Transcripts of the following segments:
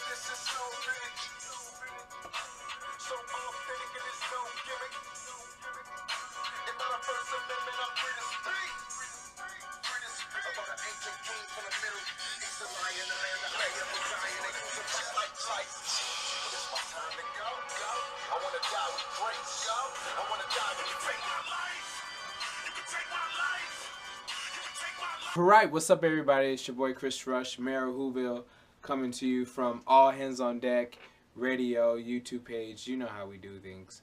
This is so rich, so authentic and it's no gimmick. And not a First Amendment, I'm free to speak. Free to speak about an ancient king from the Middle East, the lion, the land, the eye of the giant. They crucify like. It's my time to go. I wanna die with grace. I wanna die with faith. My life. You can take my life. You can take my life. Alright, what's up everybody? It's your boy Chris Rush, Mayor of Whoville, coming to you from All Hands on Deck radio, YouTube page. You know how we do things.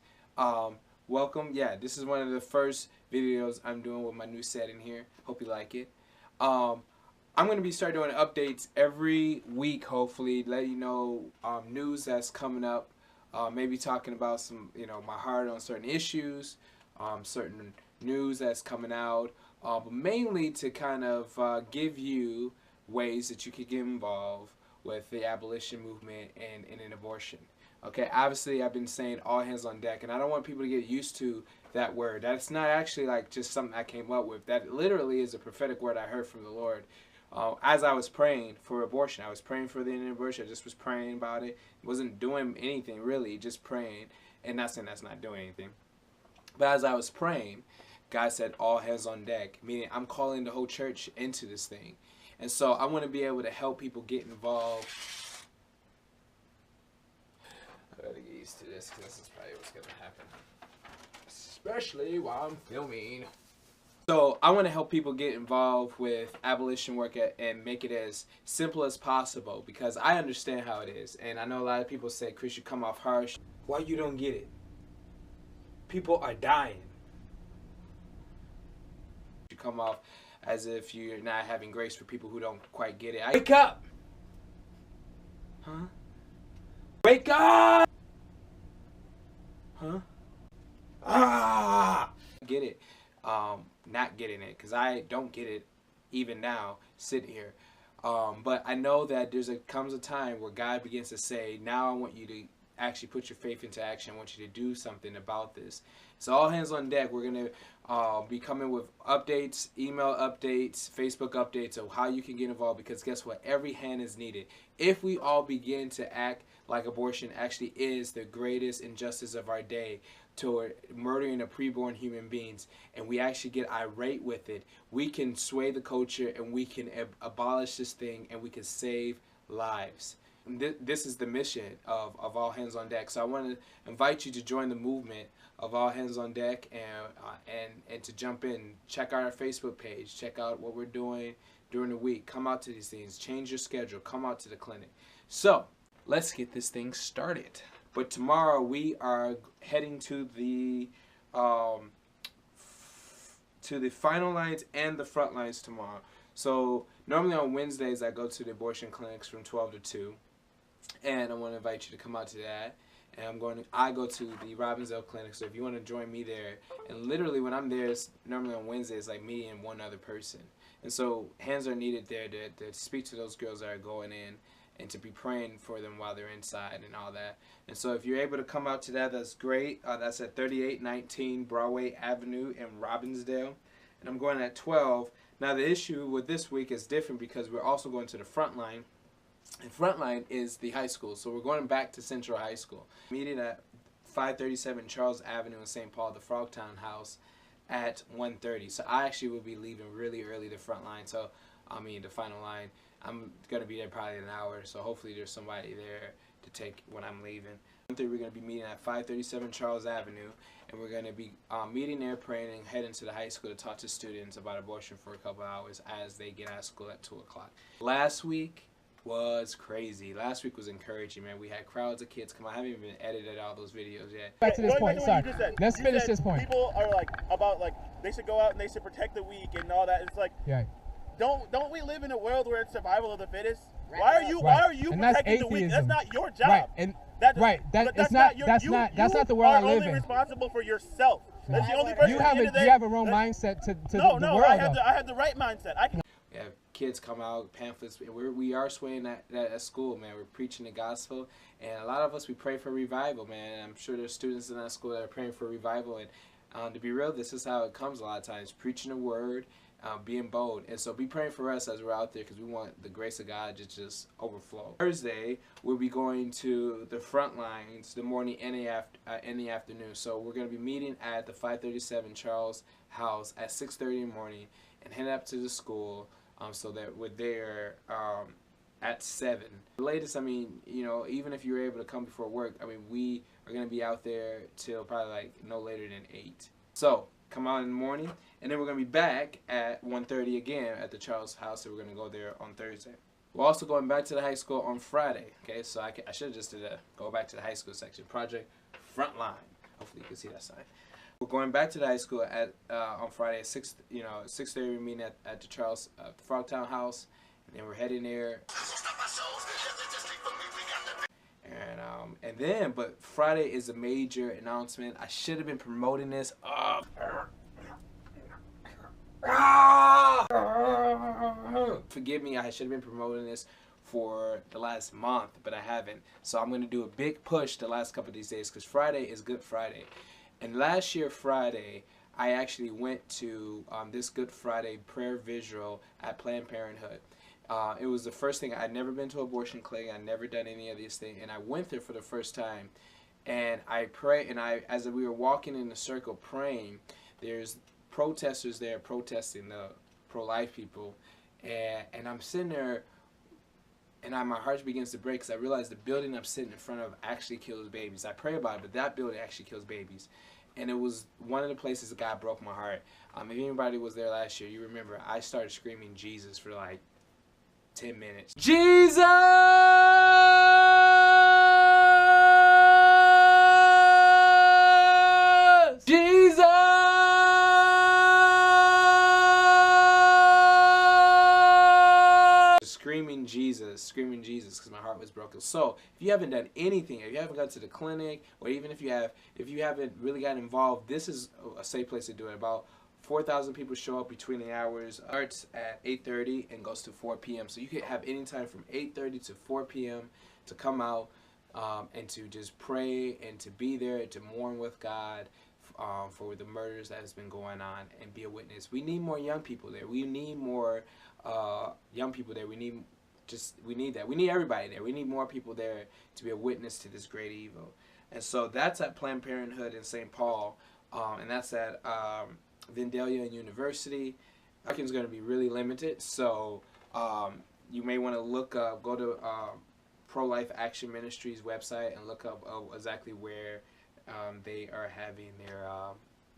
Welcome. Yeah, this is one of the first videos I'm doing with my new setting here. Hope you like it. I'm going to be starting doing updates every week, hopefully, let you know news that's coming up. Maybe talking about some, my heart on certain issues, certain news that's coming out. But mainly to kind of give you ways that you could get involved with the abolition movement and an abortion. Okay, obviously I've been saying all hands on deck, and I don't want people to get used to that word. That's not actually like just something I came up with. That literally is a prophetic word I heard from the Lord. As I was praying for abortion, I was praying for the end of abortion. I just was praying about it. Wasn't doing anything really, just praying. And not saying that's not doing anything. But as I was praying, God said all hands on deck, meaning I'm calling the whole church into this thing. And so I want to be able to help people get involved. I gotta get used to this because this is probably what's gonna happen, especially while I'm filming. So I want to help people get involved with abolition work and make it as simple as possible, because I understand how it is. And I know a lot of people say, Chris, you come off harsh. Why you don't get it? People are dying. You come off as if you're not having grace for people who don't quite get it. Wake up! Huh? Wake up! Huh? Ah! Get it. Not getting it, because I don't get it even now sitting here. But I know that comes a time where God begins to say, now I want you to actually put your faith into action. I want you to do something about this. So all hands on deck. We're going to be coming with updates, email updates, Facebook updates of how you can get involved, because guess what? Every hand is needed. If we all begin to act like abortion actually is the greatest injustice of our day, toward murdering of preborn human beings, and we actually get irate with it, we can sway the culture and we can abolish this thing and we can save lives. And this is the mission of All Hands on Deck. So I want to invite you to join the movement of All Hands on Deck and to jump in. Check out our Facebook page. Check out what we're doing during the week. Come out to these things. Change your schedule. Come out to the clinic. So let's get this thing started. But tomorrow we are heading to the final lines and the front lines tomorrow. So normally on Wednesdays I go to the abortion clinics from 12 to 2, and I want to invite you to come out to that. And I go to the Robbinsdale clinic. So if you want to join me there, and literally when I'm there, it's normally on Wednesdays, like me and one other person. And so hands are needed there to speak to those girls that are going in, and to be praying for them while they're inside and all that. And so if you're able to come out to that, that's great. That's at 3819 Broadway Avenue in Robbinsdale. And I'm going at 12. Now the issue with this week is different because we're also going to the front line. And front line is the high school. So we're going back to Central High School. Meeting at 537 Charles Avenue in St. Paul, the Frogtown House, at 1:30. So I actually will be leaving really early, the front line. So, the final line. I'm going to be there probably an hour, so hopefully there's somebody there to take when I'm leaving. We're going to be meeting at 537 Charles Avenue, and we're going to be meeting there, praying, and heading to the high school to talk to students about abortion for a couple hours as they get out of school at 2 o'clock. Last week was crazy. Last week was encouraging, man. We had crowds of kids come out. I haven't even edited all those videos yet. Back to this point, sorry. Let's finish this point. People are about they should go out and they should protect the weak and all that. It's like, yeah. Don't we live in a world where it's survival of the fittest? Right. Why are you and protecting the weak? That's not your job. Right. And that's not the world I live in. You are only responsible for yourself. That's the only person. You have a wrong mindset to the world. No, I have the right mindset. I can. We have kids come out, pamphlets. We are swaying that at school, man. We're preaching the gospel, and a lot of us, we pray for revival, man. And I'm sure there's students in that school that are praying for revival, and To be real, this is how it comes a lot of times, preaching the word, being bold. And so be praying for us as we're out there, because we want the grace of God to just overflow. Thursday, we'll be going to the front lines the morning and the afternoon. So we're going to be meeting at the 537 Charles House at 6:30 in the morning and heading up to the school so that we're there at 7. The latest, I mean, you know, even if you're able to come before work, I mean, we are going to be out there till probably like no later than 8. So come out in the morning, and then we're going to be back at 1:30 again at the Charles House, so we're going to go there on Thursday. We're also going back to the high school on Friday, okay? So I should have just did a go back to the high school section, Project Frontline. Hopefully you can see that sign. We're going back to the high school at on Friday at 6:30. We're meeting at the Charles Frogtown House, and then we're heading there. And then, but Friday is a major announcement. I should have been promoting this. Forgive me, I should have been promoting this for the last month, but I haven't. So I'm going to do a big push the last couple of these days, because Friday is Good Friday. And last year Friday, I actually went to this Good Friday prayer visual at Planned Parenthood. It was the first thing. I'd never been to abortion clinic. I'd never done any of these things, and I went there for the first time. And I pray, and as we were walking in the circle praying, there's protesters there protesting the pro-life people, and I'm sitting there, and my heart begins to break because I realize the building I'm sitting in front of actually kills babies. I pray about it, but that building actually kills babies. And it was one of the places that God broke my heart. If anybody was there last year, you remember I started screaming Jesus for like 10 minutes. Jesus! Jesus! Screaming Jesus, because my heart was broken. So if you haven't done anything, if you haven't gone to the clinic, or even if you haven't really gotten involved, this is a safe place to do it. About 4,000 people show up between the hours. Starts at 8:30 and goes to 4 p.m. So you can have any time from 8:30 to 4 p.m. to come out and to just pray and to be there to mourn with God for the murders that has been going on and be a witness. We need more young people there. We need more young people there. We need that. We need everybody there. We need more people there to be a witness to this great evil. And so that's at Planned Parenthood in St. Paul, and that's at Vandalia University. Parking is going to be really limited, so you may want to look up, go to Pro-Life Action Ministries website and look up exactly where they are having their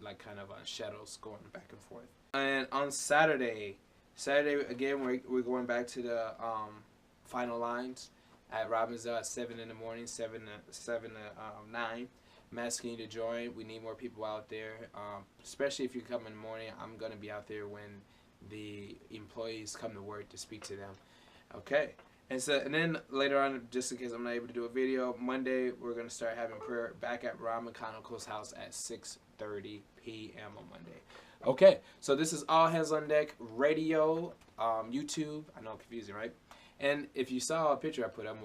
like kind of shuttles going back and forth. And on Saturday again, we're going back to the final lines at Robbinsdale at 7 in the morning, 7 to 9. I'm asking you to join. We need more people out there, especially if you come in the morning. I'm going to be out there when the employees come to work to speak to them. Okay. And then later on, just in case I'm not able to do a video, Monday we're going to start having prayer back at Ron McConnell's house at 6:30 p.m. on Monday. Okay, so this is All Hands on Deck Radio, YouTube. I know, confusing, right? And if you saw a picture I put up,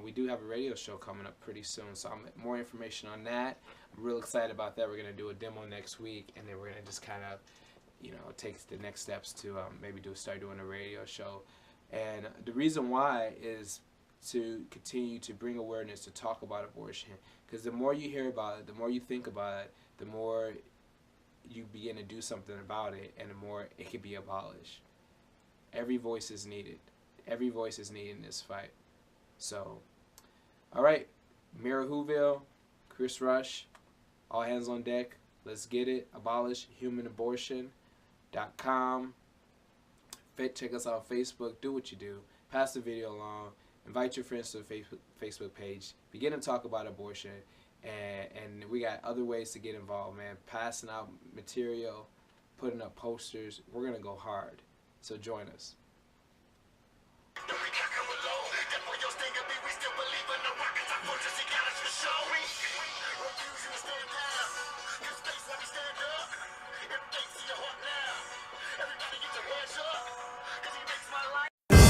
we do have a radio show coming up pretty soon, so more information on that. I'm real excited about that. We're going to do a demo next week, and then we're going to just kind of, take the next steps to maybe start doing a radio show. And the reason why is to continue to bring awareness, to talk about abortion, because the more you hear about it, the more you think about it, the more you begin to do something about it, and the more it can be abolished. Every voice is needed. Every voice is needed in this fight. So, all right, Mira Whoville, Chris Rush, All Hands on Deck. Let's get it. Abolish human abortion.com. Check us out on Facebook. Do what you do. Pass the video along. Invite your friends to the Facebook page. Begin to talk about abortion. And we got other ways to get involved, man. Passing out material, putting up posters. We're going to go hard. So join us.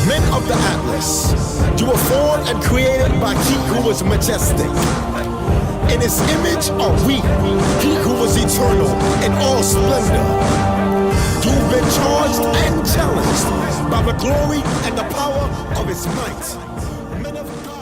Men of the Atlas, you were formed and created by He who was majestic. In his image are we, he who was eternal in all splendor. You've been charged and challenged by the glory and the power of his might. Men of God.